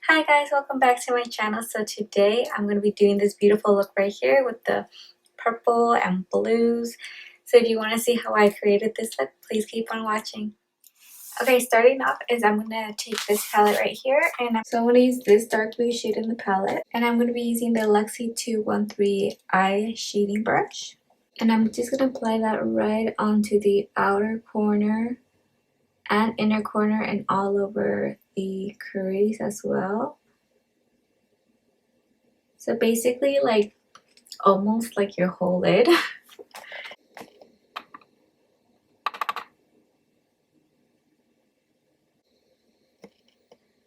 Hi guys, welcome back to my channel. So today I'm going to be doing this beautiful look right here with the purple and blues. So if you want to see how I created this look, please keep on watching. Okay, starting off is I'm going to take this palette right here, and so I'm going to use this dark blue shade in the palette, and I'm going to be using the Luxie 213 eye shading brush, and I'm just going to apply that right onto the outer corner and inner corner and all over the crease as well. So basically, like almost like your whole lid.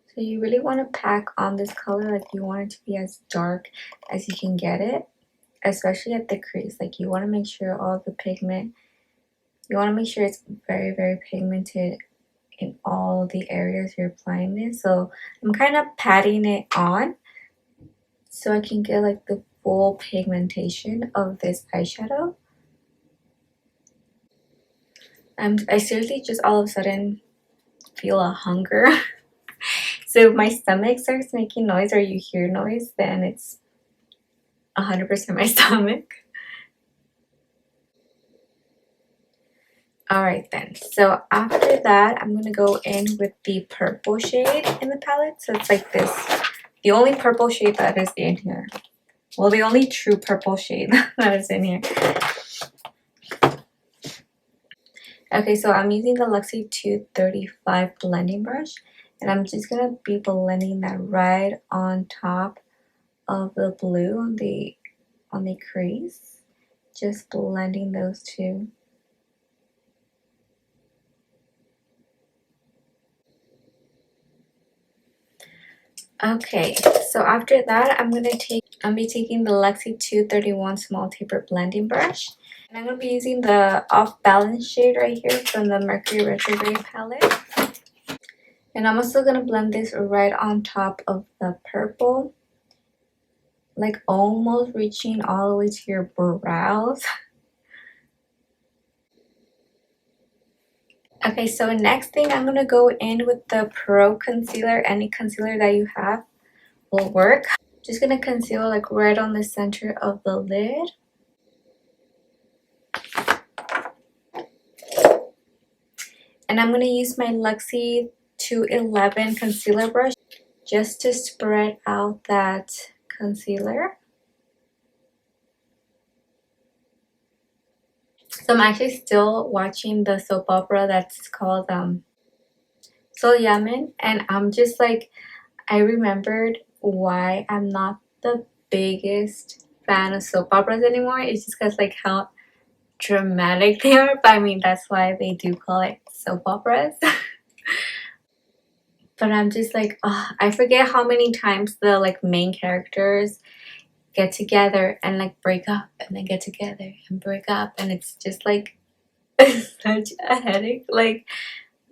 So you really want to pack on this color, like you want it to be as dark as you can get it, especially at the crease. Like you want to make sure all the pigment, you want to make sure it's very, very pigmented in all the areas you're applying this. So I'm kind of patting it on so I can get like the full pigmentation of this eyeshadow. I seriously just all of a sudden feel a hunger. So if my stomach starts making noise or you hear noise, then it's 100% my stomach. Alright then, so after that, I'm going to go in with the purple shade in the palette. So it's like this, the only purple shade that is in here. Well, the only true purple shade that is in here. Okay, so I'm using the Luxie 235 blending brush. And I'm just going to be blending that right on top of the blue on the crease. Just blending those two. Okay, so after that, I'll be taking the Luxie 231 small taper blending brush. And I'm going to be using the Off Balance shade right here from the Mercury Retrograde palette. And I'm also going to blend this right on top of the purple, like almost reaching all the way to your brows. Okay, so next thing I'm going to go in with the Pro Concealer. Any concealer that you have will work. Just going to conceal like right on the center of the lid. And I'm going to use my Luxie 211 concealer brush just to spread out that concealer. So I'm actually still watching the soap opera that's called So Yaman, and I'm just like, I remembered why I'm not the biggest fan of soap operas anymore. It's just because like how dramatic they are, but I mean that's why they do call it soap operas. But I'm just like, oh, I forget how many times the like main characters get together and like break up and then get together and break up, and it's just like such a headache. Like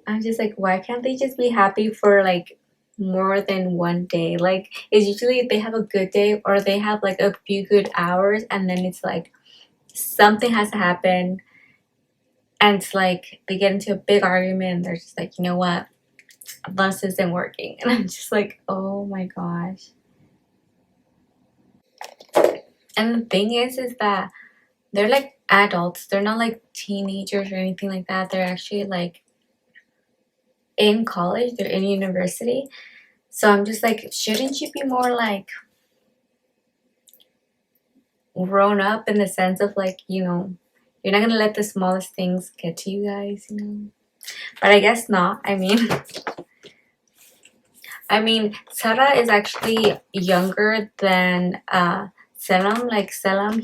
I'm just like, why can't they just be happy for like more than one day? Like it's usually they have a good day or they have like a few good hours, and then it's like something has to happen, and it's like they get into a big argument and they're just like, you know what, this isn't working. And I'm just like, oh my gosh. And the thing is that they're like adults. They're not like teenagers or anything like that. They're actually like in college. They're in university. So I'm just like, shouldn't you be more like grown up in the sense of like, you know, you're not gonna let the smallest things get to you guys, you know? But I guess not. I mean, Sarah is actually younger than Selam. Like Selam,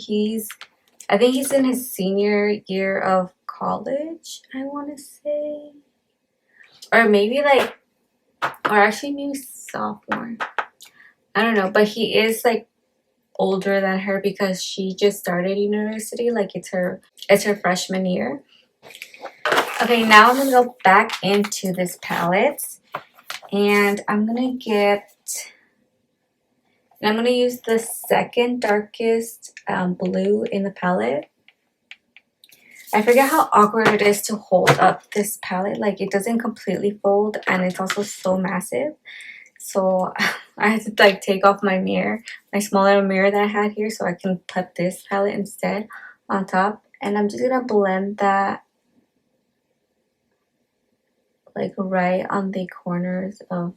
I think he's in his senior year of college, I want to say. Or maybe like, or actually maybe sophomore. I don't know, but he is like older than her because she just started university. Like it's her freshman year. Okay, now I'm gonna go back into this palette, and I'm gonna use the second darkest blue in the palette. I forget how awkward it is to hold up this palette. Like it doesn't completely fold, and it's also so massive. So I had to like take off my mirror, my small little mirror that I had here, so I can put this palette instead on top. And I'm just gonna blend that like right on the corners of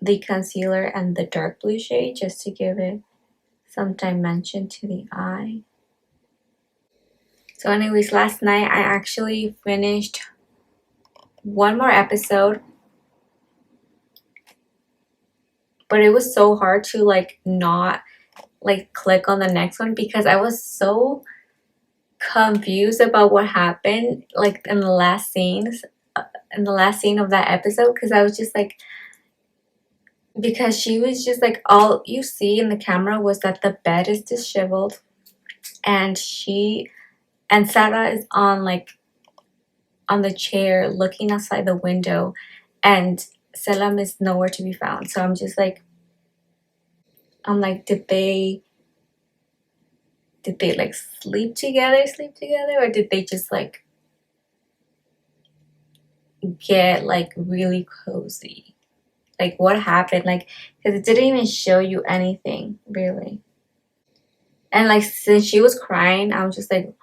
the concealer and the dark blue shade, just to give it some dimension to the eye. So anyways, last night I actually finished one more episode, but it was so hard to like not like click on the next one because I was so confused about what happened like in the last scenes in the last scene of that episode, because I was just like, because she was just like, all you see in the camera was that the bed is disheveled and Sarah is on like on the chair looking outside the window, and Selam is nowhere to be found. So I'm just like, I'm like, did they like sleep together, or did they just like get like really cozy? Like what happened? Like, because it didn't even show you anything really. And like since she was crying, I was just like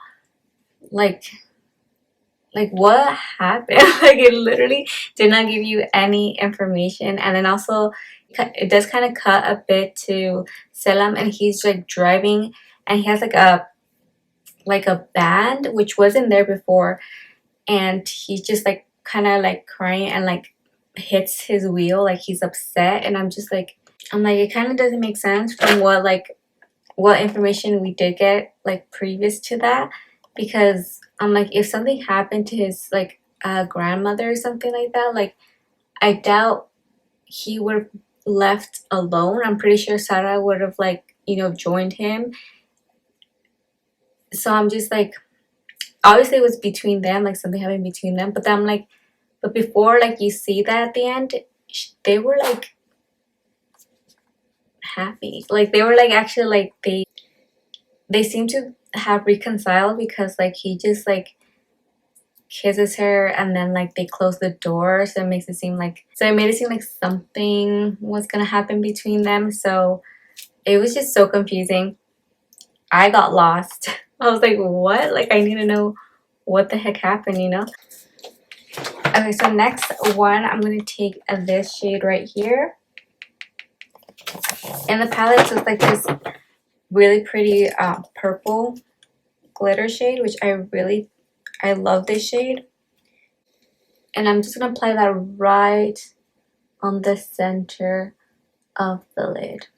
what happened? Like it literally did not give you any information. And then also it does kind of cut a bit to Selam, and he's like driving, and he has like a band which wasn't there before, and he's just like kind of like crying and like hits his wheel like he's upset. And I'm like it kind of doesn't make sense from what information we did get like previous to that, because I'm like, if something happened to his like grandmother or something like that, like I doubt he would have left alone. I'm pretty sure Sarah would have like, you know, joined him. So I'm just like, obviously it was between them, like something happened between them, but then I'm like, but before like you see that at the end, they were like happy, like they were like actually like they seem to have reconciled, because like he just like kisses her and then like they close the door, so it makes it seem like, so it made it seem like something was gonna happen between them. So it was just so confusing. I got lost. I was like, what? Like I need to know what the heck happened, you know? Okay, so next one, I'm gonna take this shade right here. And the palette looks like this really pretty purple glitter shade, which I love this shade. And I'm just gonna apply that right on the center of the lid.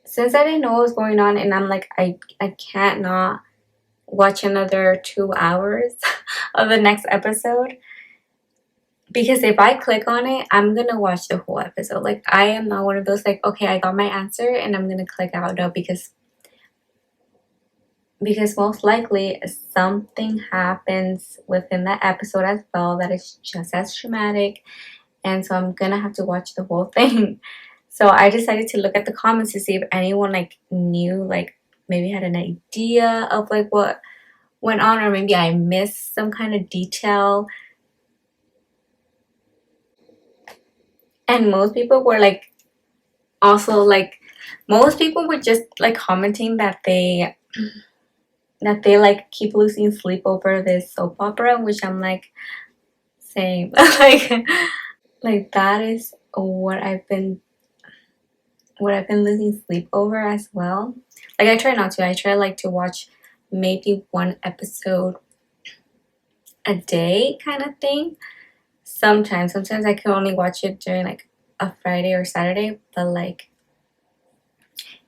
Since I didn't know what was going on, and I'm like, I can't not watch another 2 hours of the next episode, because if I click on it, I'm gonna watch the whole episode. Like I am not one of those like, okay, I got my answer and I'm gonna click out. No, because most likely something happens within that episode as well that is just as traumatic, and so I'm gonna have to watch the whole thing. So I decided to look at the comments to see if anyone like knew, like maybe had an idea of like what went on, or maybe I missed some kind of detail. And most people were like, also like, most people were just like commenting that they like keep losing sleep over this soap opera, which I'm like, same. Like that is what I've been losing sleep over as well. Like I try not to. I try like to watch maybe one episode a day kind of thing. Sometimes I can only watch it during like a Friday or Saturday, but like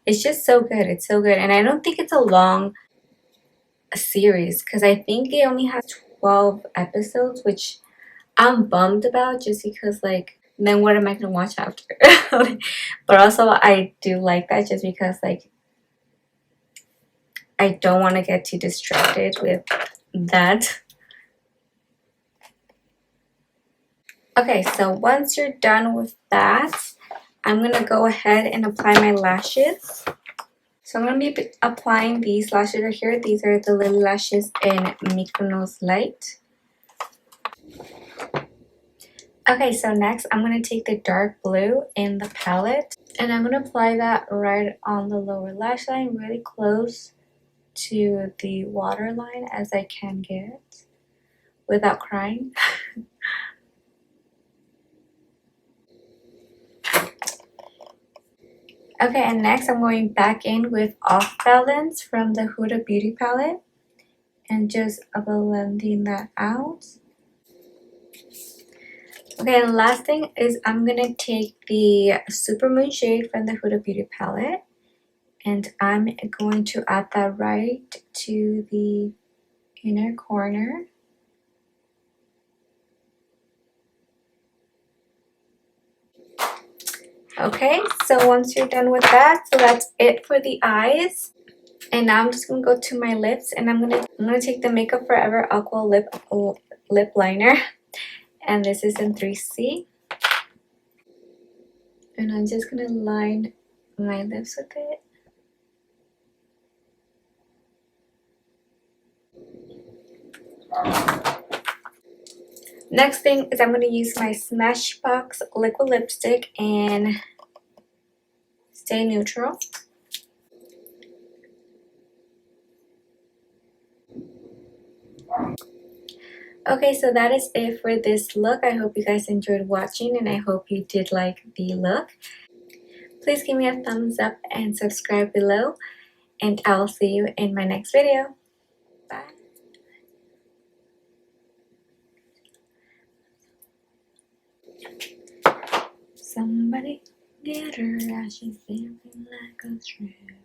it's just so good. It's so good. And I don't think it's a long series, because I think it only has 12 episodes, which I'm bummed about, just because like then what am I gonna watch after? But also I do like that, just because like I don't want to get too distracted with that. Okay, so once you're done with that, I'm gonna go ahead and apply my lashes. So I'm going to be applying these lashes right here. These are the Lily Lashes in Mykonos Light. Okay, so next I'm going to take the dark blue in the palette and I'm going to apply that right on the lower lash line, really close to the waterline as I can get without crying. Okay, and next I'm going back in with Off Balance from the Huda Beauty palette and just blending that out. Okay, and last thing is I'm gonna take the Supermoon shade from the Huda Beauty palette and I'm going to add that right to the inner corner. Okay, so once you're done with that, so that's it for the eyes. And now I'm just gonna go to my lips and I'm gonna take the Makeup Forever Aqua lip liner. And this is in 3C. And I'm just gonna line my lips with it. Next thing is I'm gonna use my Smashbox liquid lipstick and Stay Neutral. Okay, so that is it for this look. I hope you guys enjoyed watching and I hope you did like the look. Please give me a thumbs up and subscribe below. And I will see you in my next video. Bye. Somebody get her as she's feeling like a shrimp.